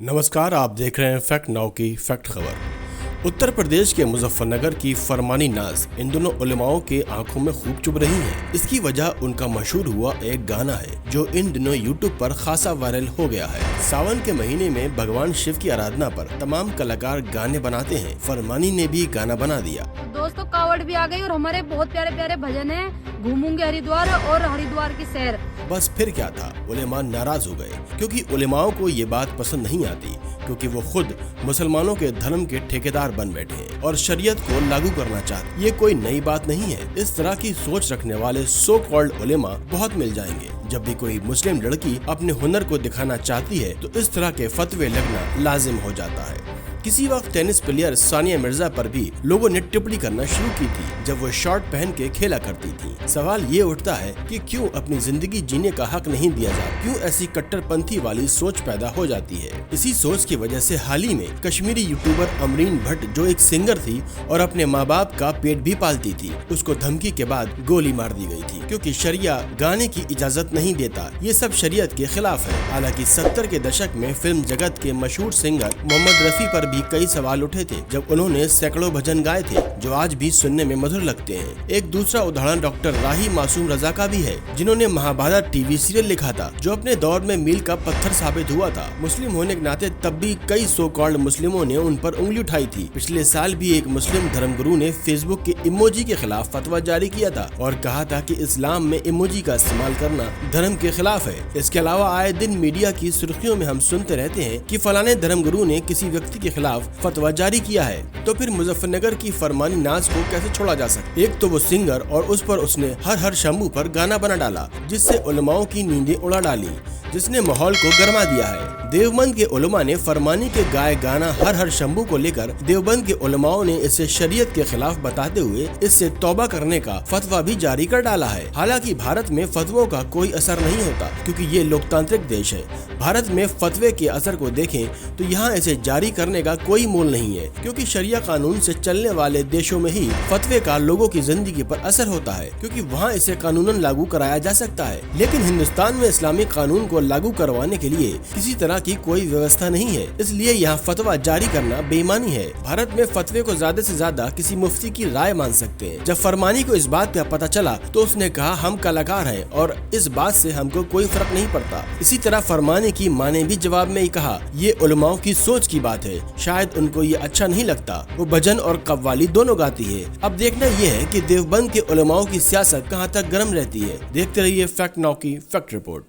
नमस्कार, आप देख रहे हैं फैक्ट नाउ की फैक्ट खबर। उत्तर प्रदेश के मुजफ्फरनगर की फरमानी नाज इन दोनों उलेमाओं के आंखों में खूब चुभ रही है। इसकी वजह उनका मशहूर हुआ एक गाना है जो इन दिनों यूट्यूब पर खासा वायरल हो गया है। सावन के महीने में भगवान शिव की आराधना पर तमाम कलाकार गाने बनाते हैं। फरमानी ने भी गाना बना दिया। दोस्तों, कावड़ भी आ गई और हमारे बहुत प्यारे प्यारे भजन है, घूमूंगे हरिद्वार और हरिद्वार की सैर। बस फिर क्या था, उलेमा नाराज हो गए क्योंकि उलेमाओं को ये बात पसंद नहीं आती, क्योंकि वो खुद मुसलमानों के धर्म के ठेकेदार बन बैठे हैं और शरीयत को लागू करना चाहते। ये कोई नई बात नहीं है। इस तरह की सोच रखने वाले सो कॉल्ड उलेमा बहुत मिल जाएंगे। जब भी कोई मुस्लिम लड़की अपने हुनर को दिखाना चाहती है तो इस तरह के फतवे लगना लाजिम हो जाता है। किसी वक्त टेनिस प्लेयर सानिया मिर्जा पर भी लोगों ने टिप्पणी करना शुरू की थी जब वो शॉर्ट पहन के खेला करती थी। सवाल ये उठता है कि क्यों अपनी जिंदगी जीने का हक नहीं दिया जाता, क्यों ऐसी कट्टरपंथी वाली सोच पैदा हो जाती है। इसी सोच की वजह से हाल ही में कश्मीरी यूट्यूबर अमरीन भट्ट, जो एक सिंगर थी और अपने माँ बाप का पेट भी पालती थी, उसको धमकी के बाद गोली मार दी गई थी क्योंकि शरिया गाने की इजाजत नहीं देता। ये सब शरीयत के खिलाफ है। हालांकि 70 के दशक में फिल्म जगत के मशहूर सिंगर मोहम्मद रफी पर भी कई सवाल उठे थे जब उन्होंने सैकड़ों भजन गाए थे जो आज भी सुनने में मधुर लगते हैं। एक दूसरा उदाहरण डॉक्टर राही मासूम रजा का भी है, जिन्होंने महाभारत टीवी सीरियल लिखा था जो अपने दौर में मील का पत्थर साबित हुआ था। मुस्लिम होने के नाते तब भी कई सो कॉल्ड मुस्लिमों ने उन पर उंगली उठाई थी। पिछले साल भी एक मुस्लिम धर्मगुरु ने फेसबुक के इमोजी के खिलाफ फतवा जारी किया था और कहा था कि इस्लाम में इमोजी का इस्तेमाल करना धर्म के खिलाफ है। इसके अलावा आए दिन मीडिया की सुर्खियों में हम सुनते रहते हैं कि फलाने धर्मगुरु ने किसी व्यक्ति के खिलाफ फतवा जारी किया है। तो फिर मुजफ्फरनगर की फरमानी नाज को कैसे छोड़ा जा सकता? एक तो वो सिंगर और उस पर उसने हर हर शंभू पर गाना बना डाला जिससे उलमाओं की नींदें उड़ा डाली, जिसने माहौल को गरमा दिया है। देवबंद के उलमा ने फरमानी के गाए गाना हर हर शंभू को लेकर देवबंद के उलमाओं ने इसे शरीयत के खिलाफ बताते हुए इससे तौबा करने का फतवा भी जारी कर डाला है। हालांकि भारत में फतवों का कोई असर नहीं होता क्योंकि ये लोकतांत्रिक देश है। भारत में फतवे के असर को देखें तो यहाँ इसे जारी करने का कोई मोल नहीं है, क्योंकि शरिया कानून से चलने वाले देशों में ही फतवे का लोगों की जिंदगी पर असर होता है, क्योंकि वहाँ इसे कानूनन लागू कराया जा सकता है। लेकिन हिंदुस्तान में इस्लामी कानून को लागू करवाने के लिए किसी तरह की कोई व्यवस्था नहीं है, इसलिए यहाँ फतवा जारी करना बेईमानी है। भारत में फतवे को ज्यादा से ज्यादा किसी मुफ्ती की राय मान सकते हैं। जब फरमानी को इस बात का पता चला तो उसने कहा, हम कलाकार हैं और इस बात से हमको कोई फर्क नहीं पड़ता। इसी तरह फरमानी की माँ ने भी जवाब में ही कहा, ये उलमाओं की सोच की बात है, शायद उनको ये अच्छा नहीं लगता। वो भजन और कव्वाली दोनों गाती है। अब देखना ये है कि देवबंद के उलमाओं की सियासत कहाँ तक गर्म रहती है। देखते रहिए फैक्ट नाउ की फैक्ट रिपोर्ट।